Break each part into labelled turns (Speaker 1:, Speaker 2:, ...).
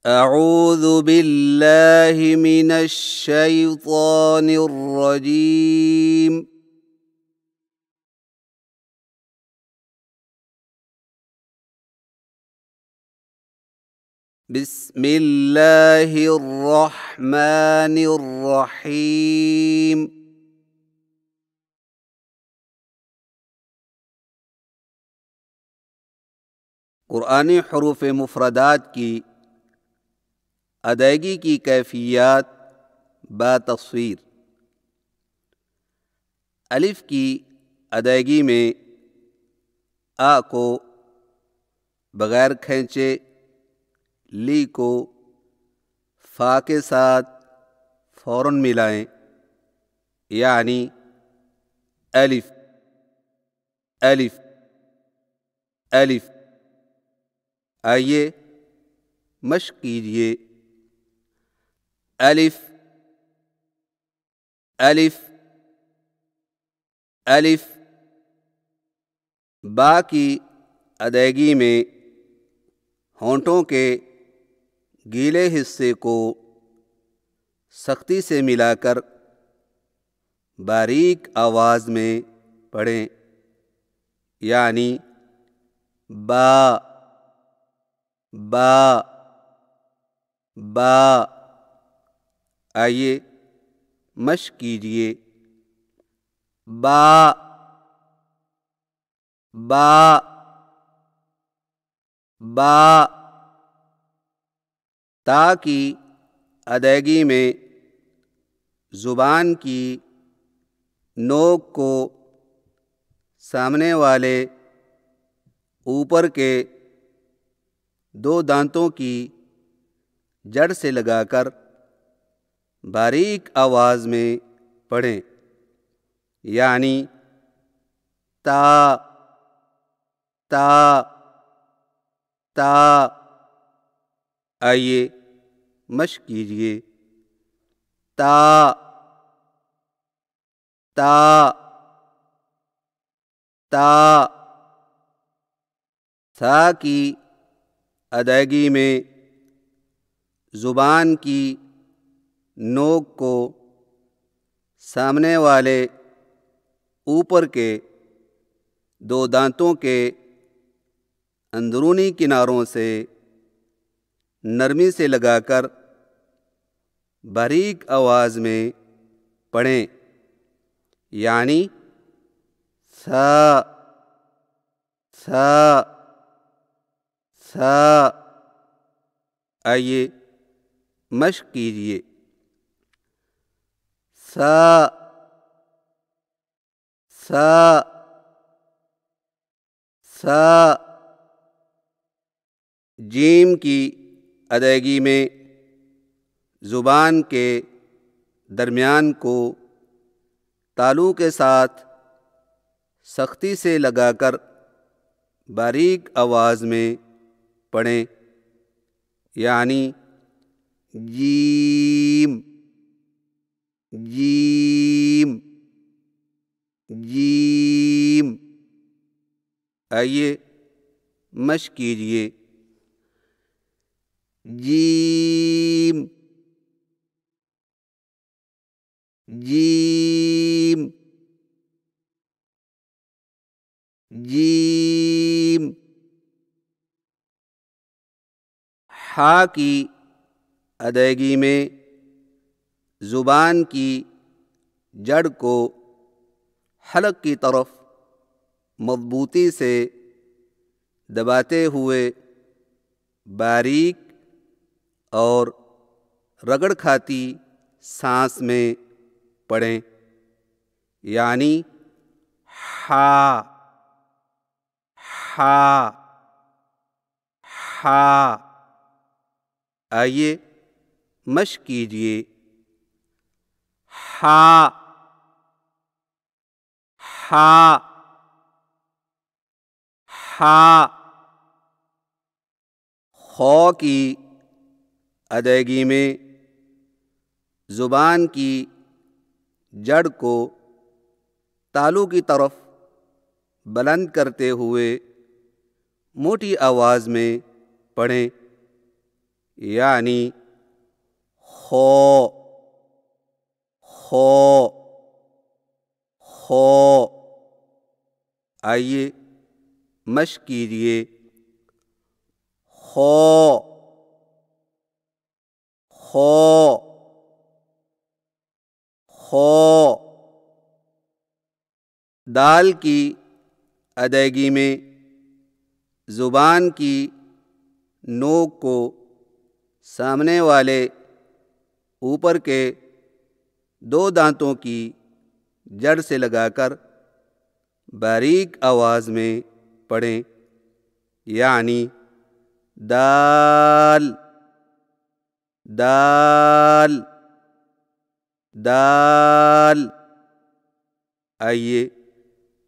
Speaker 1: اعوذ باللہ من الشیطان الرجیم بسم اللہ الرحمن الرحیم قرآنی حروف مفردات کی ادائیگی کی کیفیات بتصویر۔ الف کی ادائیگی میں آ کو بغیر کھینچے، لی کو فا کے ساتھ فوراً ملائیں، یعنی الف الف الف۔ آئیے مشق کیجیے۔ الف الف الف۔ با کی ادائیگی میں ہونٹوں کے گیلے حصے کو سختی سے ملا کر باریک آواز میں پڑھیں، یعنی با با با۔ آئیے مشق کیجیے۔ با با با۔ تا کی ادائیگی میں زبان کی نوک کو سامنے والے اوپر کے دو دانتوں کی جڑ سے لگا کر باریک آواز میں پڑھیں، یعنی تا تا تا۔ آئیے مشق کیجیے۔ تا تا تا۔ ثا کی ادائیگی میں زبان کی نوک کو سامنے والے اوپر کے دو دانتوں کے اندرونی کناروں سے نرمی سے لگا کر باریک آواز میں پڑھیں، یعنی ثا ثا ثا۔ آئیے مشق کیجیے۔ ثا ثا ثا۔ جیم کی ادائیگی میں زبان کے درمیان کو تالو کے ساتھ سختی سے لگا کر باریک آواز میں پڑھیں، یعنی جیم جیم جیم۔ آئیے مشق کیجیے۔ جیم جیم جیم۔ ہا کی ادائیگی میں زبان کی جڑ کو حلق کی طرف مضبوطی سے دباتے ہوئے باریک اور رگڑ کھاتی سانس میں پڑھیں، یعنی ہا ہا ہا۔ آئیے مشق کیجیے۔ ہا ہا ہا۔ خو کی ادائیگی میں زبان کی جڑ کو تالو کی طرف بلند کرتے ہوئے موٹی آواز میں پڑھیں، یعنی خو خو خو۔ آئیے مشق کیجیے، خو خو خو۔ دال کی ادائیگی میں زبان کی نوک کو سامنے والے اوپر کے دو دانتوں کی جڑ سے لگا کر باریک آواز میں پڑھیں، یعنی دال دال دال۔ آئیے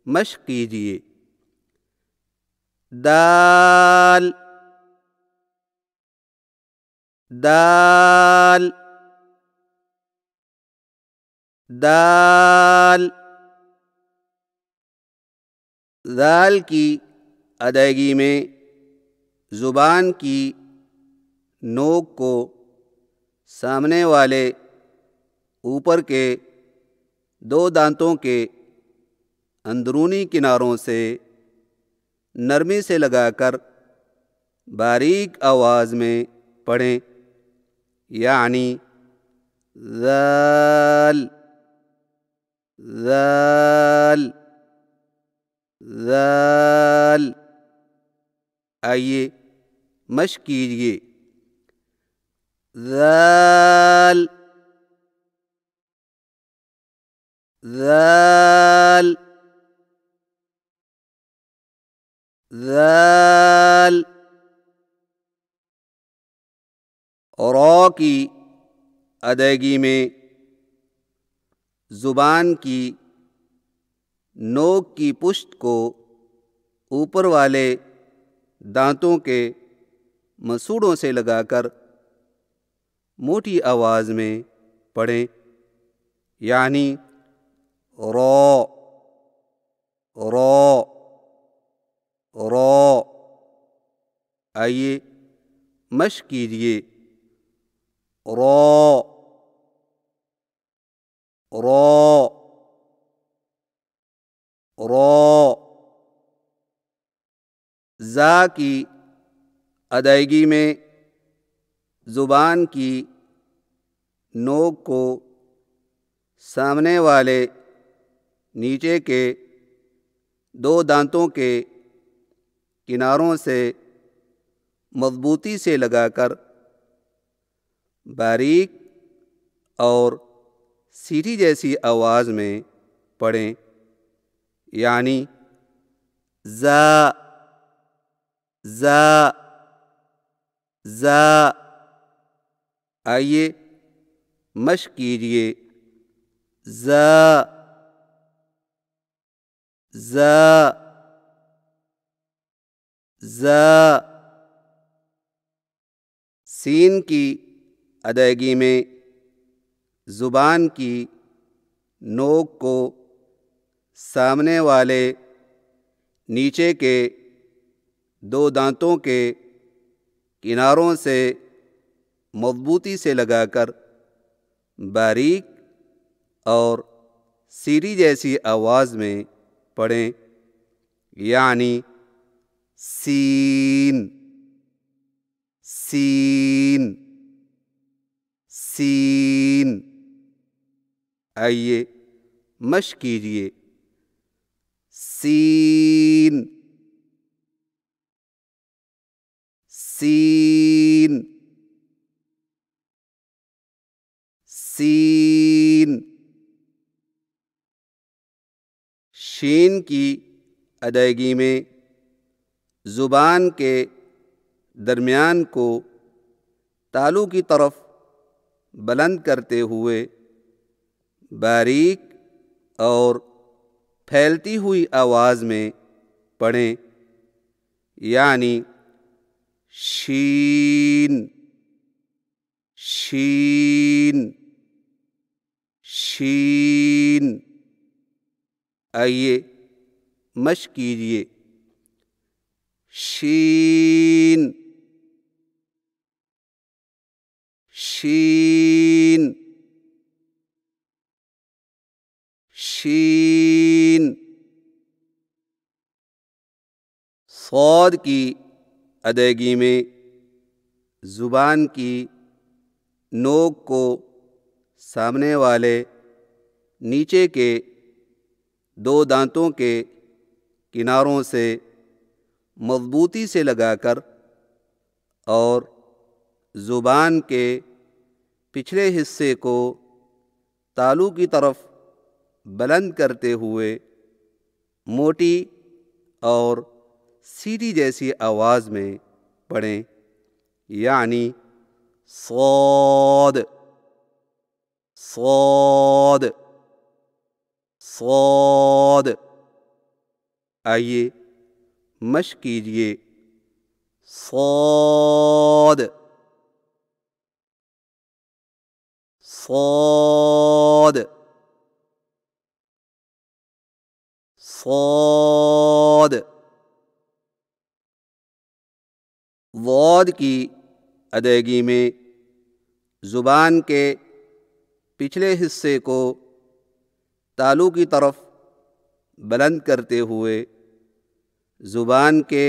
Speaker 1: مشق کیجیے، دال دال دال۔ ذال کی ادائیگی میں زبان کی نوک کو سامنے والے اوپر کے دو دانتوں کے اندرونی کناروں سے نرمی سے لگا کر باریک آواز میں پڑھیں، یعنی ذال ذال ذال۔ آئیے مشق کیجیے، ذال ذال ذال۔ را کی ادائیگی میں زبان کی نوک کی پشت کو اوپر والے دانتوں کے مسوڑوں سے لگا کر موٹی آواز میں پڑھیں، یعنی رو رو رو۔ آئیے مشق کیجیے، رو رو رو۔ زا کی ادائیگی میں زبان کی نوک کو سامنے والے نیچے کے دو دانتوں کے کناروں سے مضبوطی سے لگا کر باریک اور سیٹی جیسی آواز میں پڑھیں، یعنی زا زا زا۔ آئیے مشق کیجیے، زا زا زا۔ سین کی ادائیگی میں زبان کی نوک کو سامنے والے نیچے کے دو دانتوں کے کناروں سے مضبوطی سے لگا کر باریک اور سیڑھی جیسی آواز میں پڑھیں، یعنی سین سین سین۔ آئیے مشق کیجیے، سین سین سین۔ شین کی ادائیگی میں زبان کے درمیان کو تالو کی طرف بلند کرتے ہوئے باریک اور پھیلتی ہوئی آواز میں پڑھیں، یعنی شین شین شین۔ آئیے مشق کیجیے، شین شین شین صاد کی ادائیگی میں زبان کی نوک کو سامنے والے نیچے کے دو دانتوں کے کناروں سے مضبوطی سے لگا کر اور زبان کے پچھلے حصے کو تالو کی طرف بلند کرتے ہوئے موٹی اور سیٹی جیسی آواز میں پڑھیں، یعنی صاد صاد صاد۔ آئیے مشق کیجیے۔ صاد صاد صاد۔ ضاد کی ادائیگی میں زبان کے پچھلے حصے کو تالو کی طرف بلند کرتے ہوئے زبان کے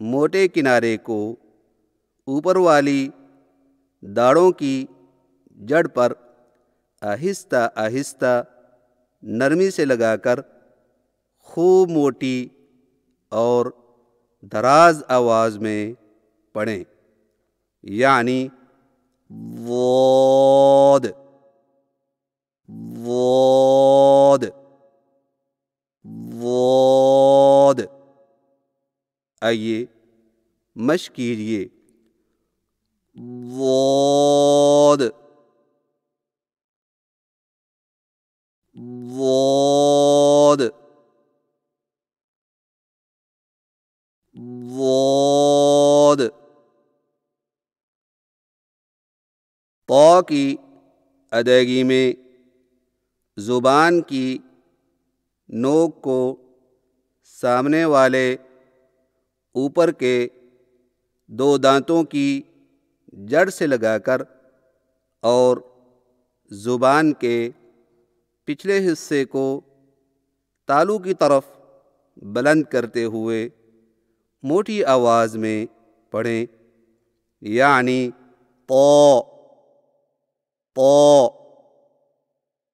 Speaker 1: موٹے کنارے کو اوپر والی داڑھوں کی جڑ پر آہستہ آہستہ نرمی سے لگا کر خوب موٹی اور دراز آواز میں پڑھیں، یعنی ضاد ضاد ضاد۔ آئیے مشق کیجیے۔ ضاد ضاد ضاد۔ طا کی ادائیگی میں زبان کی نوک کو سامنے والے اوپر کے دو دانتوں کی جڑ سے لگا کر اور زبان کے پچھلے حصے کو تالو کی طرف بلند کرتے ہوئے موٹی آواز میں پڑھیں، یعنی طا طا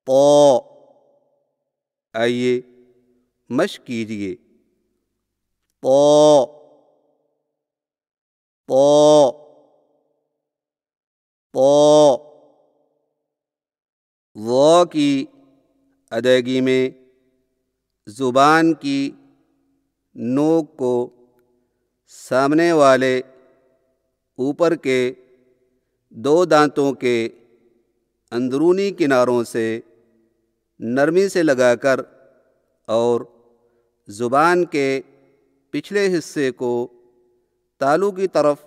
Speaker 1: طا۔ آئیے مشق کیجیے۔ طا طا طا۔ ظا کی ادائیگی میں زبان کی نوک کو سامنے والے اوپر کے دو دانتوں کے اندرونی کناروں سے نرمی سے لگا کر اور زبان کے پچھلے حصے کو تالو کی طرف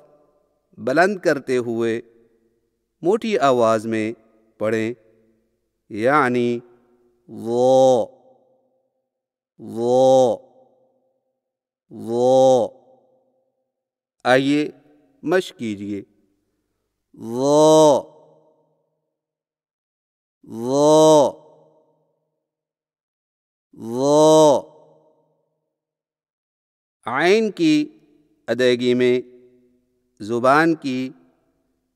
Speaker 1: بلند کرتے ہوئے موٹی آواز میں پڑھیں، یعنی ضا ضا ضا۔ آئیے مشق کیجیے۔ ضا ضا ضا۔ عین کی ادائیگی میں زبان کی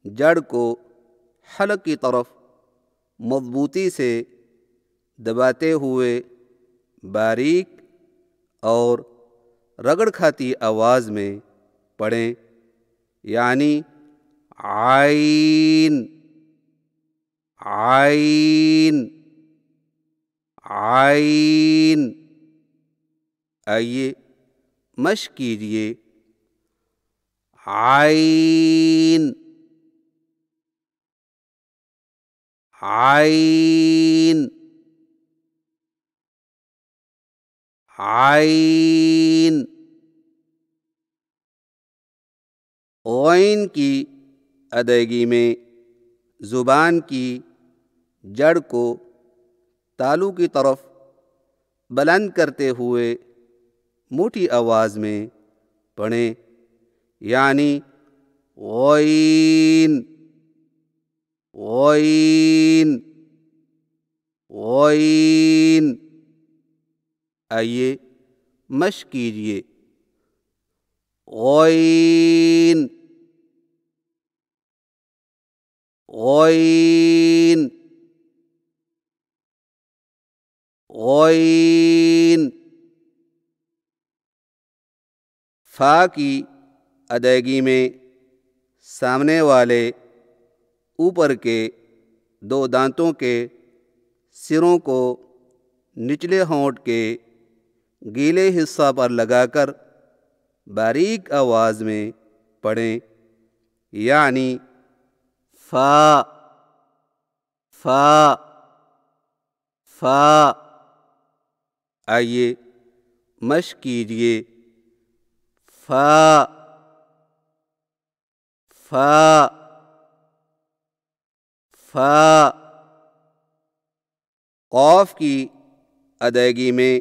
Speaker 1: جڑ کو حلق کی طرف مضبوطی سے دباتے ہوئے باریک اور رگڑ کھاتی آواز میں پڑھیں، یعنی عین عین عین۔ آئیے مشق کیجیے۔ عین عین عین۔ غین کی ادائیگی میں زبان کی جڑ کو تالو کی طرف بلند کرتے ہوئے موٹی آواز میں پڑھیں، یعنی غین غین غین. آئیے مشق کیجیے. غین غین غین. فا کی ادائیگی میں سامنے والے اوپر کے دو دانتوں کے سروں کو نچلے ہونٹ کے گیلے حصہ پر لگا کر باریک آواز میں پڑھیں، یعنی فا فا فا. آئیے مشق کیجیے. فا فا فا. قاف کی ادائیگی میں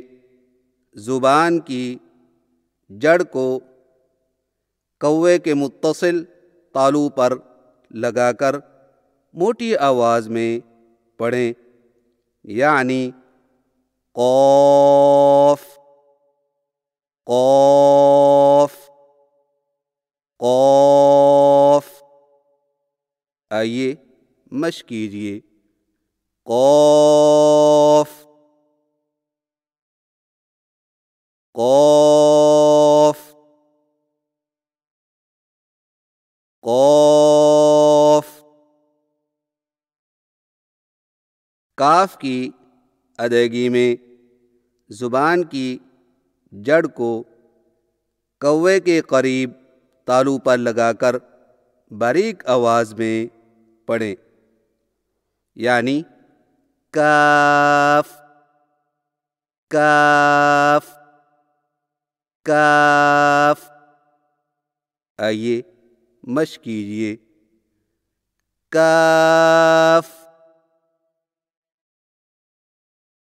Speaker 1: زبان کی جڑ کو کوے کے متصل تالو پر لگا کر موٹی آواز میں پڑھیں، یعنی قاف قاف قاف. آئیے مشق کیجیے. قاف قاف قاف. کاف کی ادائیگی میں زبان کی جڑ کو کوے کے قریب تالو پر لگا کر باریک آواز میں پڑھیں، یعنی کاف کاف کاف. آئیے مشق کیجیے. کاف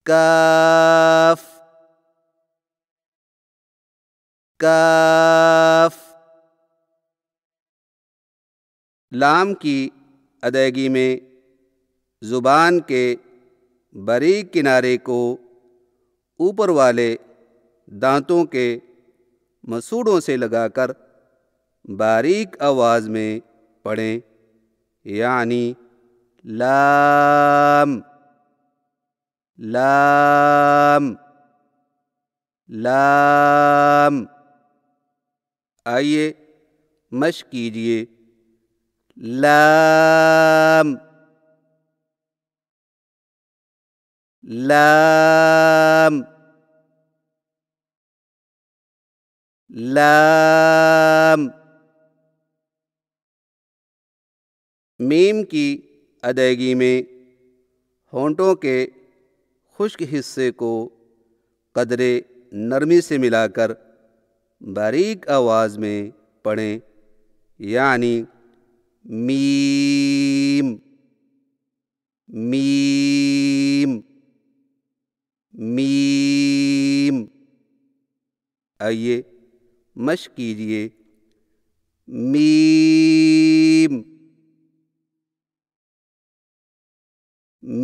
Speaker 1: کاف کاف. لام کی ادائیگی میں زبان کے باریک کنارے کو اوپر والے دانتوں کے مسوڑوں سے لگا کر باریک آواز میں پڑھیں، یعنی لام لام لام. آئیے مشق کیجیے. لام لام لام. میم کی ادائیگی میں ہونٹوں کے خشک حصے کو قدرے نرمی سے ملا کر باریک آواز میں پڑھیں، یعنی میم میم میم. آئیے مشق کیجیے. میم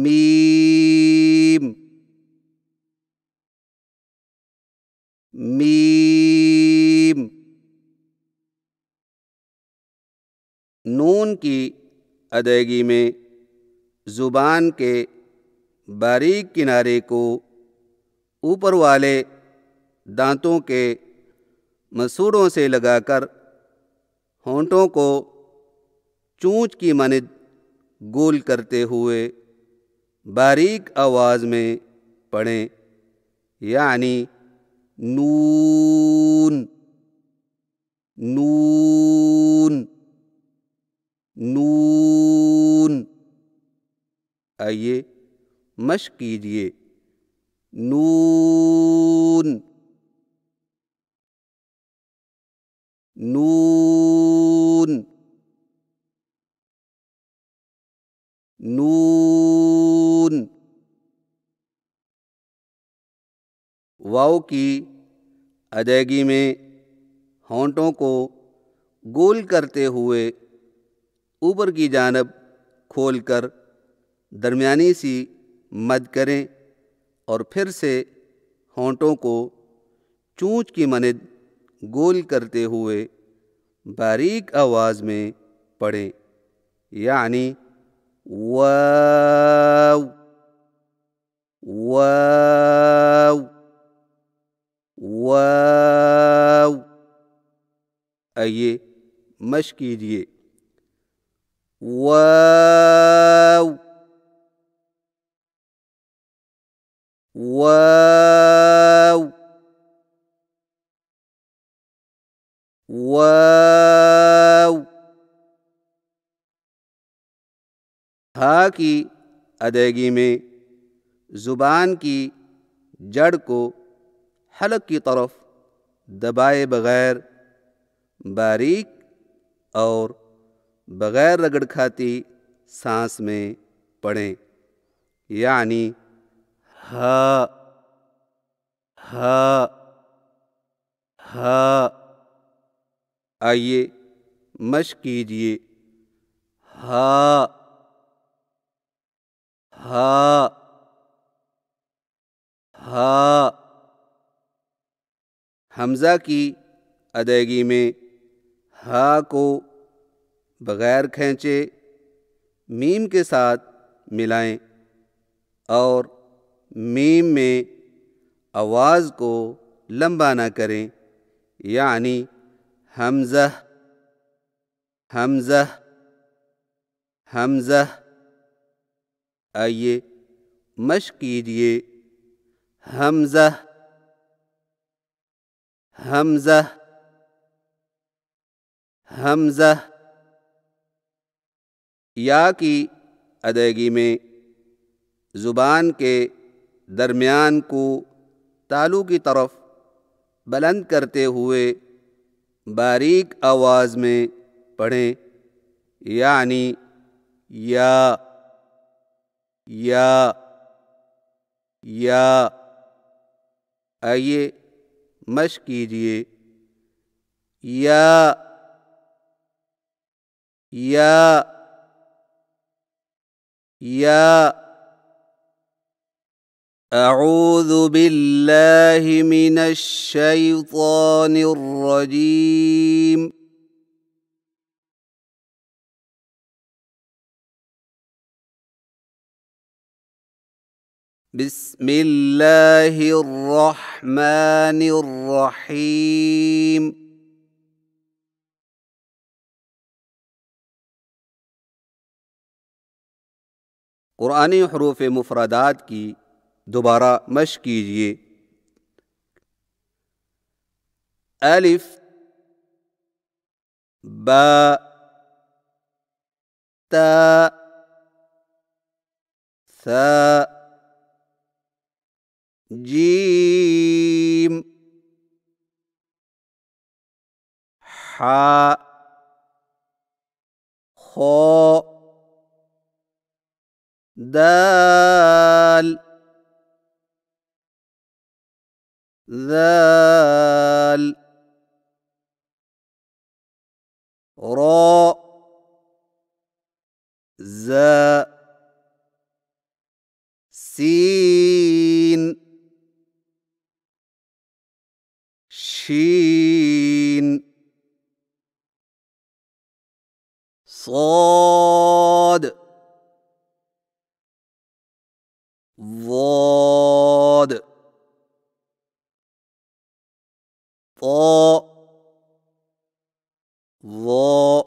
Speaker 1: میم میم. نون کی ادائیگی میں زبان کے باریک کنارے کو اوپر والے دانتوں کے مسوڑوں سے لگا کر ہونٹوں کو چونچ کی مانند گول کرتے ہوئے باریک آواز میں پڑھیں، یعنی نون نون نون. آئیے مشق کیجیے. نون نون نون. واو کی ادائیگی میں ہونٹوں کو گول کرتے ہوئے اوپر کی جانب کھول کر درمیانی سی مد کریں اور پھر سے ہونٹوں کو چونچ کی مانند گول کرتے ہوئے باریک آواز میں پڑھیں، یعنی واو واو واو۔ آئیے مشق کیجیے، واو واو واو۔ ہا کی ادائیگی میں زبان کی جڑ کو حلق کی طرف دبائے بغیر باریک اور بغیر رگڑ کھاتی سانس میں پڑھیں، یعنی ہا ہا ہا۔ آئیے مشق کیجیے، ہا ہا ہا۔ حمزہ کی ادائیگی میں ہا کو بغیر کھینچے میم کے ساتھ ملائیں اور میم میں آواز کو لمبا نہ کریں، یعنی حمزہ حمزہ حمزہ۔ آئیے مشق کیجیے، حمزہ حمزہ حمزہ۔ یا کی ادائیگی میں زبان کے درمیان کو تالو کی طرف بلند کرتے ہوئے باریک آواز میں پڑھیں، یعنی یا یا یا۔ آئیے مشق کیجیے، یا یا یا۔ اعوذ باللہ من الشیطان الرجیم۔ بسم اللہ الرحمن الرحیم۔ قرآنی حروف مفردات کی دوبارہ مشق کیجیے، الف با تا ثا جیم حا خا دال ذال را زا سین شین صاد ضاد طا ظا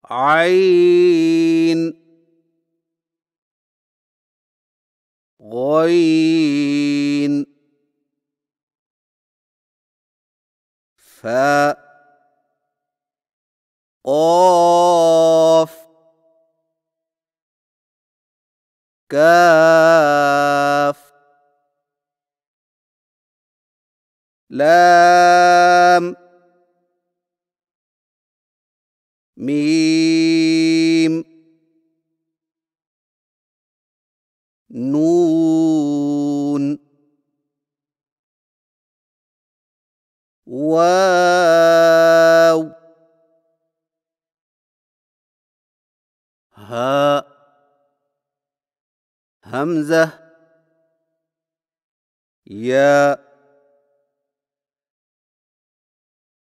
Speaker 1: عین غین فا قاف کاف لام میم نون واو ہا، حمزہ، یا